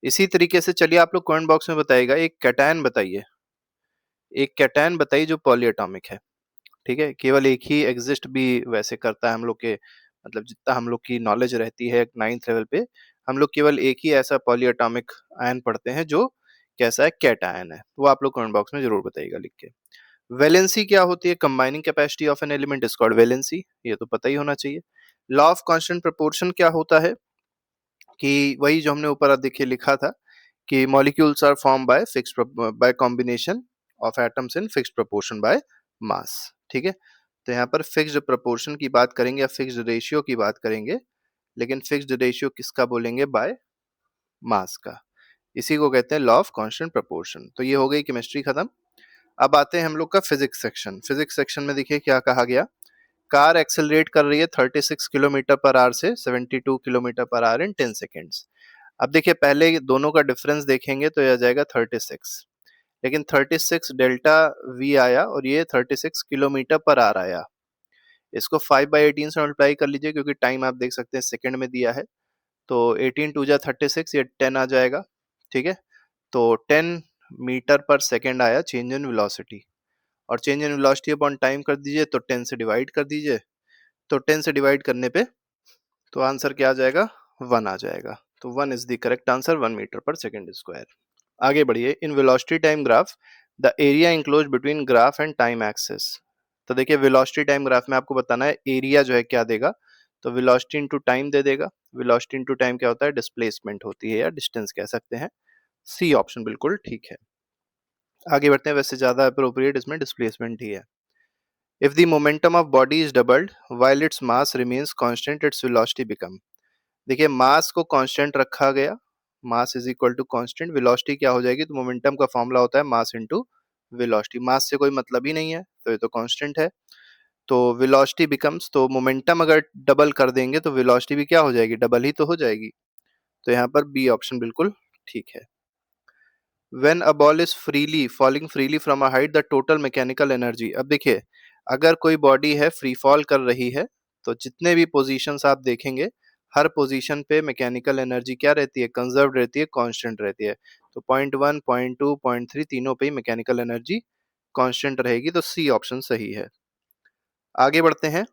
इसी तरीके से चलिए आप लोग कमेंट बॉक्स में बताइएगा, एक कैटायन बताइए, एक कैटायन बताइए जो पॉलीएटॉमिक है। ठीक है, केवल एक ही एग्जिस्ट भी वैसे करता है हम लोग के, मतलब जितना हम लोग की नॉलेज रहती है 9th लेवल पे, हम लोग केवल एक ही ऐसा पॉलीएटॉमिक आयन पढ़ते हैं जो कैसा है, कैट आयन है। वो आप लोग कमेंट बॉक्स में जरूर बताइएगा लिख के। वैलेंसी क्या होती है, combining capacity of an element is called valency, ये तो पता ही होना चाहिए। लॉ ऑफ कांस्टेंट प्रोपोर्शन क्या होता है, कि वही जो हमने ऊपर देखिए लिखा था कि molecules are form by fixed by combination of atoms in fixed proportion by mass. ठीक है, तो यहाँ पर फिक्स्ड प्रोपोर्शन की बात करेंगे या फिक्स्ड रेशियो की बात करेंगे, लेकिन फिक्स्ड रेशियो किसका बोलेंगे, बाय मास का। इसी को कहते हैं लॉ ऑफ कांस्टेंट प्रोपोर्शन। तो ये हो गई केमिस्ट्री खत्म। अब आते हैं हम लोग का फिजिक्स सेक्शन। फिजिक्स सेक्शन में देखिए क्या कहा गया, कार एक्सेलरेट कर रही है 36 किलोमीटर पर आवर से 72 किलोमीटर पर आवर इन 10 सेकेंड्स। अब देखिए पहले दोनों का डिफरेंस देखेंगे तो यह आ जाएगा 36, लेकिन 36 डेल्टा वी आया और ये 36 किलोमीटर पर आवर आया। इसको 5/18 से मल्टीप्लाई कर लीजिए, क्योंकि टाइम आप देख सकते हैं सेकंड में दिया है। तो 18 टू जा 36, ये 10 आ जाएगा। ठीक है, तो 10 मीटर पर सेकंड आया चेंज इन वेलोसिटी, और change in velocity upon time कर दीजिए तो 10 से डिवाइड कर दीजिए। तो 10 से डिवाइड करने पे तो आंसर क्या आ जाएगा, 1 आ जाएगा। तो 1 is the correct answer, 1 metre per second square. आगे बढ़िए, in velocity time graph the area enclose between graph and time axis. तो देखिए वेलोसिटी टाइम ग्राफ में आपको बताना है एरिया जो है क्या देगा, तो वेलोसिटी इनटू टाइम दे देगा। वेलोसिटी इनटू टाइम क्या होता है, डिस्प्लेसमेंट होती है या डिस्टेंस कह सकते हैं। सी ऑप्शन बिल्कुल ठीक है। आगे बढ़ते हैं, वैसे ज्यादा अप्रोप्रिएट इसमें डिस्प्लेसमेंट ही है। If the momentum of body is doubled while its mass remains constant its velocity become. देखिए मास को कांस्टेंट रखा गया, mass is equal to constant, velocity क्या हो जाएगी, तो मोमेंटम का फॉर्मूला होता है मास इनटू वेलोसिटी। मास से कोई मतलब ही नहीं है तो ये तो कांस्टेंट है। तो वेलोसिटी बिकम्स, तो मोमेंटम अगर डबल कर देंगे तो वेलोसिटी भी क्या हो जाएगी, डबल ही तो हो जाएगी। तो यहाँ पर बी ऑप्शन बिल्कुल ठीक है। When a ball is freely falling freely from a height the total mechanical energy. अब देखिए, अगर कोई बॉडी है फ्री फॉल कर रही है, तो जितने भी पोजीशंस आप देखेंगे, हर पोजीशन पे मैकेनिकल एनर्जी क्या रहती है, कंजर्व रहती है, कांस्टेंट रहती है। तो पॉइंट 1, पॉइंट 2, पॉइंट 3 तीनों पे ही मैकेनिकल एनर्जी कांस्टेंट रहेगी, तो सी ऑप्शन सही है। आगे बढ़ते हैं।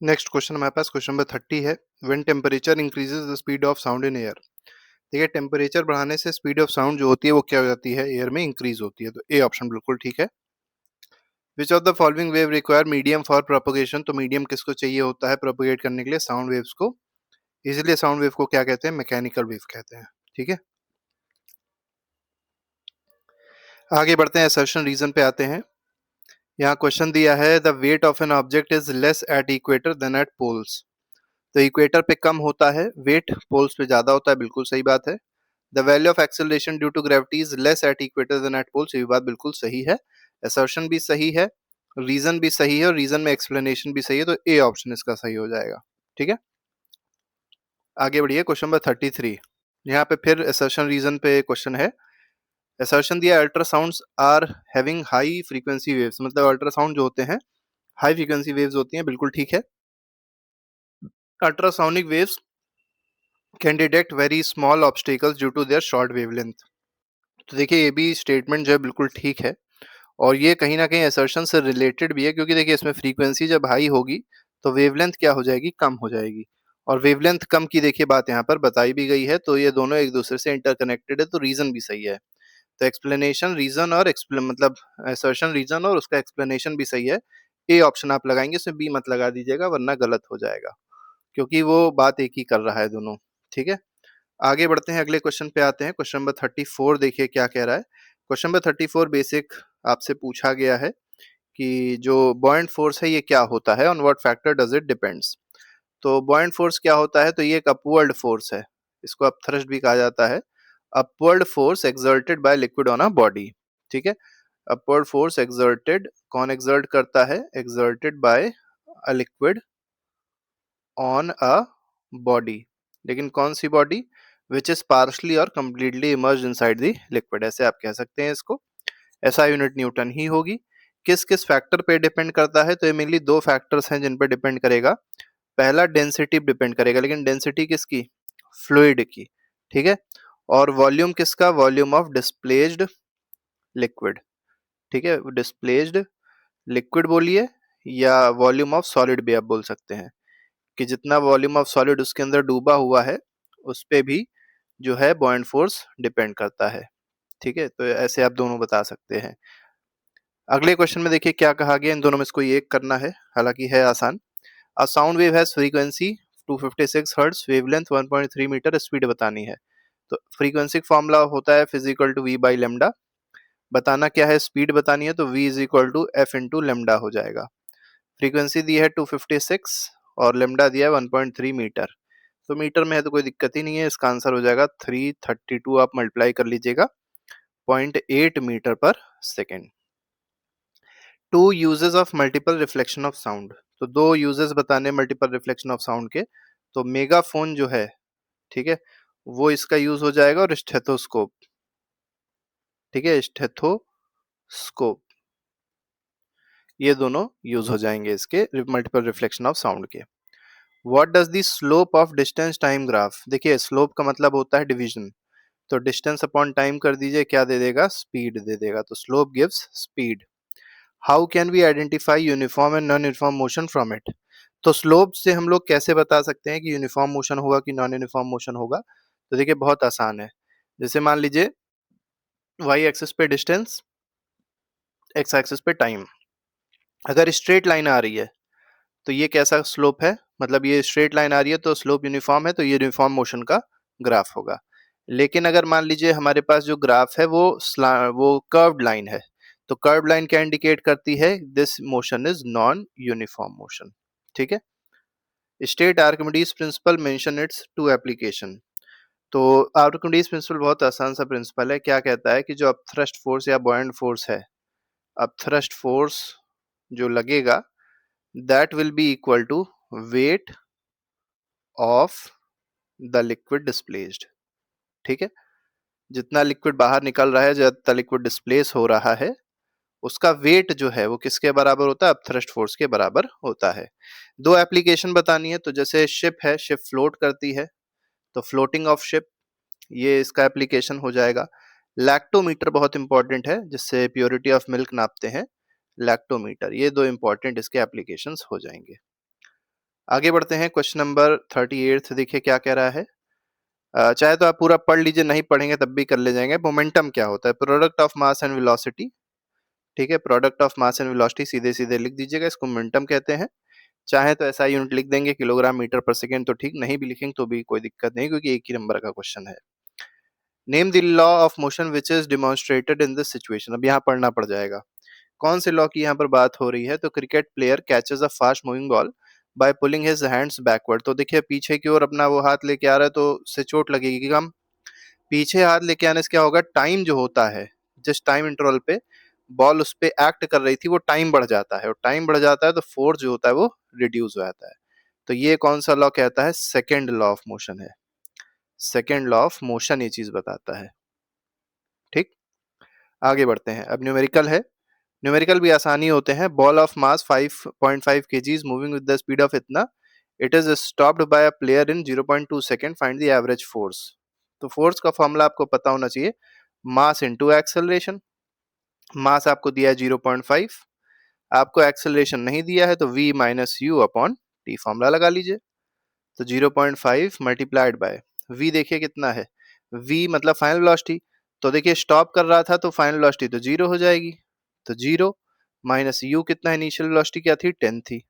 नेक्स्ट क्वेश्चन हमारे पास क्वेश्चन नंबर 30 है। When temperature increases the speed of sound in air. देखिए, टेम्परेचर बढ़ाने से स्पीड ऑफ साउंड जो होती है वो क्या हो जाती है, एयर में इंक्रीज होती है। तो ए ऑप्शन बिल्कुल ठीक है। Which of the following wave require medium for propagation. तो मीडियम किसको चाहिए होता है प्रोपोगेट करने के लिए, साउंड वेव्स को। इसीलिए साउंड वेव को क्या कहते हैं, मैकेनिकल वेव कहते हैं। ठीक है, आगे बढ़ते हैं, असर्शन रीजन पे आते हैं। यहाँ क्वेश्चन दिया है, the weight of an object is less at equator than at poles. तो इक्वेटर पे कम होता है वेट, पोल्स पे ज्यादा होता है, बिल्कुल सही बात है। The value of acceleration due to gravity is less at equator than at poles, ये बात बिल्कुल सही है। असर्शन भी सही है, रीजन भी सही है, और रीजन में एक्सप्लेनेशन भी सही है, तो ए ऑप्शन इसका सही हो जाएगा। ठीक है, आगे बढ़िए, क्वेश्चन नंबर 33। यहाँ पे फिर असर्शन रीजन पे क्वेश्चन है। असर्शन दिया, ultrasounds are having high frequency waves, मतलब अल्ट्रासाउंड जो होते हैं हाई फ्रीक्वेंसी वेव्स होती हैं, बिल्कुल ठीक है। Ultrasonic waves can detect very small obstacles due to their short wavelength. तो देखिए, ये भी स्टेटमेंट जो है बिल्कुल ठीक है, और ये कहीं ना कहीं असर्शन से रिलेटेड भी है, क्योंकि देखिए इसमें फ्रीक्वेंसी जब हाई होगी तो वेवलेंथ क्या हो जाएगी, कम हो जाएगी। और वेवलेंथ कम की देखिए बात यहाँ पर बताई भी गई है, तो ये दोनों एक दूसरे से इंटरकनेक्टेड है, तो रीजन भी सही है। तो एक्सप्लेनेशन रीजन और मतलब असर्शन रीजन और उसका एक्सप्लेनेशन भी सही है। ए ऑप्शन आप लगाएंगे, उसमें बी मत लगा दीजिएगा वरना गलत हो जाएगा, क्योंकि वो बात एक ही कर रहा है दोनों। ठीक है, आगे बढ़ते हैं, अगले क्वेश्चन पे आते हैं। क्वेश्चन नंबर 34 देखिए क्या कह रहा है। क्वेश्चन नंबर 34 बेसिक आपसे पूछा गया है कि जो बॉयंट फोर्स है ये क्या होता है, on what factor does it depends. तो बॉयंट फोर्स क्या होता है, तो ये एक अपवर्ड फोर्स है, इसको अब थ्रस्ट भी कहा जाता है। Upward force exerted by liquid on a body. ठीक है, अपवर्ड फोर्स एक्सर्टेड, कौन एक्सर्ट करता है, exerted by a liquid on a body. लेकिन कौन सी बॉडी, विच इज पार्शली और completely emerge inside the liquid, ऐसे आप कह सकते हैं इसको। ऐसा यूनिट न्यूटन ही होगी। किस किस फैक्टर पे डिपेंड करता है, तो ये मेनली दो फैक्टर्स हैं जिन पे डिपेंड करेगा। पहला डेंसिटी डिपेंड करेगा, लेकिन डेंसिटी किसकी, फ्लूइड की। ठीक है, और वॉल्यूम किसका, वॉल्यूम ऑफ डिस्प्लेस्ड लिक्विड। ठीक है, डिस्प्लेस्ड लिक्विड बोलिए या वॉल्यूम ऑफ सॉलिड भी आप बोल सकते हैं, कि जितना वॉल्यूम ऑफ सॉलिड उसके अंदर डूबा हुआ है उस पे भी जो है बॉयंट फोर्स डिपेंड करता है। ठीक है, तो ऐसे आप दोनों बता सकते हैं। अगले क्वेश्चन में देखिए क्या कहा गया, इन दोनों में से कोई एक करना है, हालांकि है आसान। A sound wave has frequency 256 hertz, wavelength 1.3 metre, speed बतानी है। तो फ्रीक्वेंसी फॉर्मूला होता है physical to v by lambda. बताना क्या है, स्पीड बतानी है, तो v is equal to f into lambda हो जाएगा। फ्रीक्वेंसी दी है 256 और लेमडा दिया है 1.3 मीटर। तो मीटर में है तो कोई दिक्कत ही नहीं है, इसका आंसर हो जाएगा 332, आप मल्टीप्लाई कर लीजिएगा 0.8 metre per second. Two uses of multiple reflection of sound. तो दो यूजेस बताने मल्टीपल रिफ्लेक्शन ऑफ साउंड के, तो मेगाफोन जो है, ठीक है, वो इसका यूज हो जाएगा, और स्टेथोस्कोप। ठीक है, स्टेथोस्कोप, ये दोनों यूज हो जाएंगे इसके मल्टीपल रिफ्लेक्शन ऑफ साउंड के। What does the slope of distance time graph. देखिए, स्लोप का मतलब होता है डिवीजन, तो डिस्टेंस अपॉन टाइम कर दीजिए, क्या दे देगा, स्पीड दे देगा, तो slope gives speed. How can we identify uniform and non uniform motion from it. तो स्लोप से हम लोग कैसे बता सकते हैं कि यूनिफॉर्म मोशन होगा कि नॉन यूनिफॉर्म मोशन होगा। तो देखिए बहुत आसान है, जैसे मान लीजिए वाई एक्सिस पे डिस्टेंस, एक्स एक्सिस पे टाइम, अगर स्ट्रेट लाइन आ रही है तो ये कैसा स्लोप है, मतलब ये स्ट्रेट लाइन आ रही है तो स्लोप यूनिफॉर्म है, तो ये यूनिफॉर्म मोशन का ग्राफ होगा। लेकिन अगर मान लीजिए हमारे पास जो ग्राफ है वो कर्व्ड लाइन है, तो कर्व्ड लाइन क्या इंडिकेट करती है, this motion is non uniform motion. ठीक है, state Archimedes principle mention its two application. तो आर्किमिडीज प्रिंसिपल बहुत आसान सा प्रिंसिपल है, क्या कहता है कि जो अब थ्रस्ट फोर्स या बॉयंट फोर्स है, अब थ्रस्ट फोर्स जो लगेगा that will be equal to weight of the liquid displaced। ठीक है, जितना लिक्विड बाहर निकल रहा है, जितना लिक्विड डिस्प्लेस हो रहा है, उसका वेट जो है वो किसके बराबर होता है? अपथ्रस्ट फोर्स के बराबर होता है। दो एप्लीकेशन बतानी है, तो जैसे शिप है, शिप फ्लोट करती है, तो फ्लोटिंग ऑफ शिप, ये इसका एप्लीकेशन हो जाएगा। लैक्टोमीटर बहुत इंपॉर्टेंट है, जिससे प्योरिटी ऑफ मिल्क नापते हैं, लैक्टोमीटर। ये दो इंपॉर्टेंट इसके एप्लीकेशंस हो जाएंगे। आगे बढ़ते हैं, क्वेश्चन नंबर 38 देखिए क्या कह रहा है। चाहे तो आप पूरा पढ़ लीजिए, नहीं पढ़ेंगे तब भी कर ले जाएंगे। मोमेंटम क्या होता है? Product of mass and velocity. ठीक है, product of mass and velocity सीधे सीधे लिख दीजिएगा, इसको मोमेंटम कहते हैं। चाहे तो ऐसा यूनिट लिख देंगे, किलोग्राम मीटर पर सेकेंड, तो ठीक, नहीं भी लिखेंगे तो भी कोई दिक्कत नहीं, क्योंकि एक ही नंबर का क्वेश्चन है। Name the law of motion which is demonstrated in this situation. अब यहाँ पढ़ना पड़ जाएगा, कौन से लॉ की यहाँ पर बात हो रही है? तो cricket player catches a fast moving ball by pulling his hands backward. तो देखिए पीछे की ओर अपना वो हाथ लेके आ रहा है, तो उससे चोट लगेगी कम। पीछे हाथ लेके आने से क्या होगा? टाइम जो होता है, जिस टाइम इंटरवल पे बॉल उस पे एक्ट कर रही थी, वो टाइम बढ़ जाता है, और टाइम बढ़ जाता है तो फोर्स जो होता है वो रिड्यूस हो जाता है। तो ये कौन सा लॉ कहता है? सेकेंड लॉ ऑफ मोशन है। सेकेंड लॉ ऑफ मोशन ये चीज बताता है। ठीक, आगे बढ़ते हैं। अब न्यूमेरिकल है, न्यूमेरिकल भी आसानी होते हैं। Ball of mass 5.5 kg moving with the speed of इतना, it is stopped by a player in 0.2 second, find the average force. तो फोर्स का फॉर्मूला आपको पता होना चाहिए, मास इनटू एक्सेलरेशन। मास आपको दिया है 0.5, आपको एक्सेलरेशन नहीं दिया है, तो v minus you upon T formula लगा लीजिए। तो 0.5 मल्टीप्लाइड बाय v, देखिए कितना है, v मतलब फाइनल वेलोसिटी। तो देखिए स्टॉप कर रहा था तो फाइनल वेलोसिटी तो जीरो हो जाएगी, तो जीरो माइनस यू कितना, इनिशियल वेलोसिटी क्या थी? 10 थी,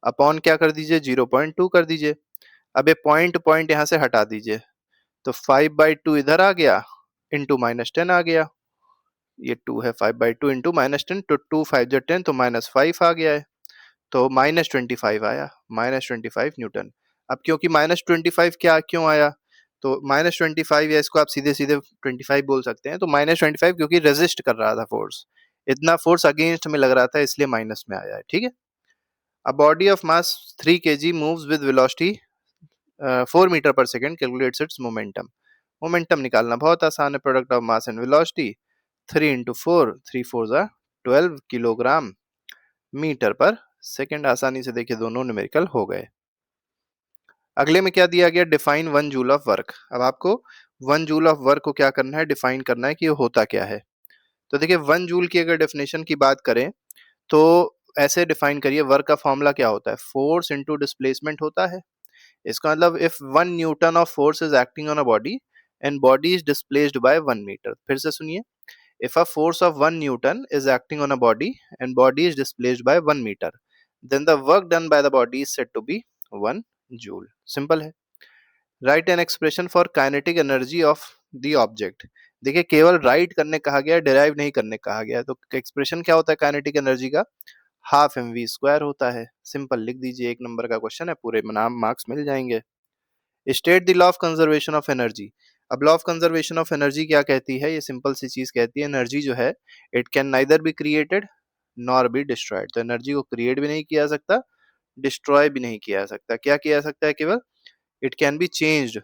अपॉन क्या कर दीजिए? 0.2 कर दीजिए। अब ये पॉइंट पॉइंट यहां से हटा दीजिए, तो 5/2 इधर आ गया, इंटू -10 आ गया। ये 2 है, 5/2 इंटू -10, तो 2 5 जो 10, तो -5 आ गया है, तो -25 आया, -25 न्यूटन। अब क्योंकि -25 क्या क्यों आया? तो -25, या इसको आप सीधे सीधे 25 बोल सकते हैं, तो -25 क्योंकि रेजिस्ट कर रहा था फोर्स, इतना फोर्स अगेंस्ट में लग रहा था, इसलिए माइनस में आया है। ठीक है, a body of mass 3 kg moves with velocity 4 meter per second, calculates its momentum. Momentum निकालना बहुत आसान है, product of mass and velocity, 3 into 4, 3 4 जा 12 किलोग्राम मीटर पर सेकंड। आसानी से देखिए दोनों न्यूमेरिकल हो गए। अगले में क्या दिया गया? Define 1 joule of work. अब आपको 1 जूल ऑफ वर्क को क्या करना है? डिफाइन करना है कि ये होता क्या है। तो देखिए 1 जूल की अगर डेफिनेशन की बात करें, तो ऐसे डिफाइन करिए, वर्क का फॉर्मूला क्या होता है? फोर्स इनटू डिस्प्लेसमेंट होता है। इसका मतलब if 1 newton of force is acting on a body and body is displaced by 1 metre. फिर से सुनिए, if a force of 1 newton is acting on a body and body is displaced by 1 meter, then the work done by the body is said to be 1 joule. Simple है। Write an expression for kinetic energy of the object. देखिए केवल right करने कहा गया है, derive नहीं करने कहा गया है। तो एक्सप्रेशन क्या होता है काइनेटिक एनर्जी का? हाफ mv² होता है। सिंपल लिख दीजिए, एक नंबर का क्वेश्चन है, पूरे नाम मार्क्स मिल जाएंगे। State the law of conservation of energy. अब law of conservation of energy क्या कहती है? ये सिंपल सी चीज कहती है, एनर्जी जो है it can neither be created nor be destroyed. तो एनर्जी को क्रिएट भी नहीं किया जा सकता, डिस्ट्रॉय भी नहीं किया जा सकता। क्या किया जा सकता है केवल? It can be changed.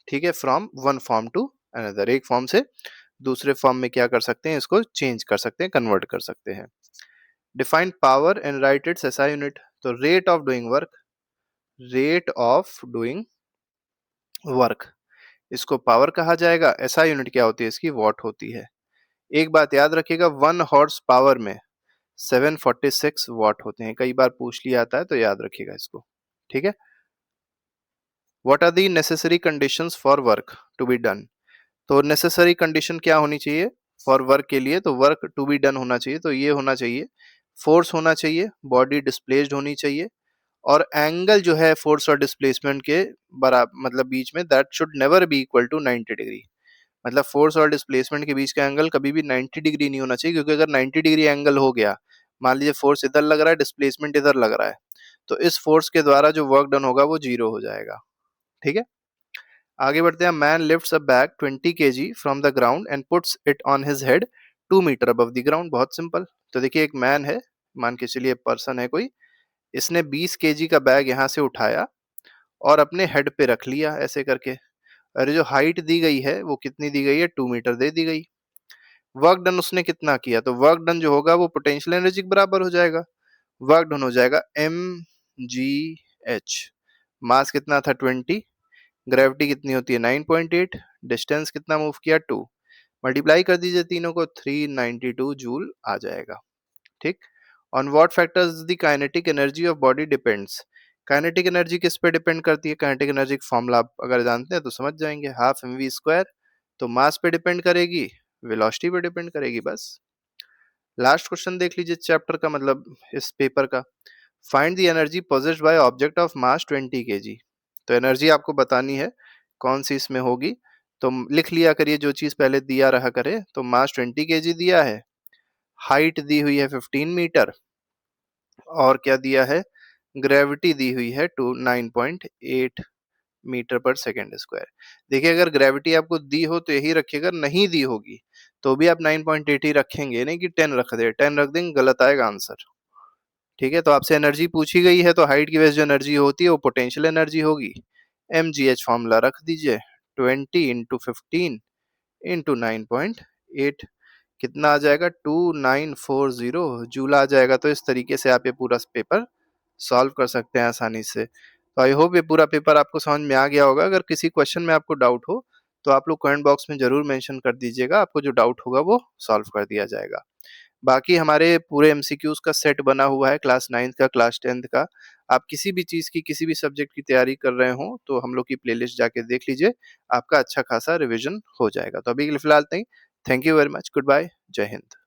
ठीक है, from one form to another, एक फॉर्म से दूसरे फॉर्म में क्या कर सकते हैं? इसको चेंज कर सकते हैं, कन्वर्ट कर सकते हैं। Define power and write its SI unit. तो rate of doing work, rate of doing work, इसको पावर कहा जाएगा। एसआई यूनिट क्या होती है इसकी? वॉट होती है। एक बात याद रखिएगा, 1 हॉर्स पावर में 746 वॉट होते हैं। कई बार पूछ लिया आता है, तो याद रखिएगा इसको। ठीक है, what are the necessary conditions for work to be done. तो नेसेसरी कंडीशन क्या होनी चाहिए फॉर वर्क के लिए? तो वर्क टू बी डन होना चाहिए, तो ये होना चाहिए, फोर्स होना चाहिए, बॉडी डिस्प्लेस्ड होनी चाहिए, और एंगल जो है फोर्स और डिस्प्लेसमेंट के बराबर, मतलब बीच में, that should never be equal to 90 degree. मतलब फोर्स और डिस्प्लेसमेंट के बीच का एंगल कभी भी 90 डिग्री नहीं होना चाहिए, क्योंकि अगर 90 डिग्री एंगल हो गया, मान लीजिए फोर्स इधर लग रहा है, डिस्प्लेसमेंट इधर लग रहा है, तो इस फोर्स के द्वारा जो वर्क डन होगा वो जीरो हो जाएगा। ठीक है, आगे बढ़ते हैं। Man lifts a bag 20 kg from the ground and puts it on his head 2 metre above the ground. बहुत सिंपल। तो देखिए एक मैन है, मान के चलिए पर्सन है कोई, इसने 20 kg का बैग यहाँ से उठाया और अपने हेड पे रख लिया ऐसे करके, अरे जो हाइट दी गई है वो कितनी दी गई है, 2 मीटर दे दी गई। वर्क डन उसने कितना किया, तो वर्क डन जो होगा वो पोटेंशियल एनर्जी के बराबर हो जाएगा। वर्क डन हो जाएगा एम जी एच। मास कितना था 20, ग्रेविटी कितनी होती है 9.8, डिस्टेंस कितना मूव किया 2, मल्टीप्लाई कर दीजिए तीनों को, 392 जूल आ जाएगा। ठीक। On what factors the kinetic energy of body depends. Kinetic energy किस पे डिपेंड करती है, काइनेटिक एनर्जी का फॉर्मूला आप अगर जानते हैं तो समझ जाएंगे, हाफ एम वी स्क्वायर। तो मास पे डिपेंड करेगी, वेलोसिटी पे डिपेंड करेगी, बस। लास्ट क्वेश्चन देख लीजिए चैप्टर का, मतलब इस पेपर का। Find the energy possessed by object of mass 20 KG. तो एनर्जी आपको बतानी है कौन सी इसमें होगी। तो लिख लिया करिए जो चीज पहले दिया रहा करे। तो मास 20 केजी दिया है, हाइट दी हुई है 15 मीटर, और क्या दिया है, ग्रेविटी दी हुई है 9.8 मीटर पर सेकेंड स्क्वायर। देखिए अगर ग्रेविटी आपको दी हो तो यही रखिएगा, नहीं दी होगी तो भी आप 9.8 ही रखेंगे, नहीं कि 10 रख दे, 10 रख देंगे गलत आएगा आंसर। ठीक है, तो आपसे एनर्जी पूछी गई है तो हाइट की वजह से जो एनर्जी होती है वो पोटेंशियल एनर्जी होगी। एम जी एच फॉर्मूला रख दीजिए, 20 इंटू 15 इंटू 9.8, कितना आ जाएगा 2940 जूल आ जाएगा। तो इस तरीके से आप ये पूरा पेपर सॉल्व कर सकते हैं आसानी से। तो आई होप ये पूरा पेपर आपको समझ में आ गया होगा। अगर किसी क्वेश्चन में आपको डाउट हो तो आप लोग कमेंट बॉक्स में जरूर मेंशन कर दीजिएगा, आपको जो डाउट होगा वो सॉल्व कर दिया जाएगा। बाकी हमारे पूरे एमसीक्यूज का सेट बना हुआ है, क्लास 9th का, क्लास 10th का। आप किसी भी चीज की, किसी भी सब्जेक्ट की तैयारी कर रहे हो तो हम लोग की प्लेलिस्ट जाके देख लीजिए, आपका अच्छा खासा रिवीजन हो जाएगा। तो अभी के लिए फिलहाल नहीं, thank you very much, goodbye, जय हिंद।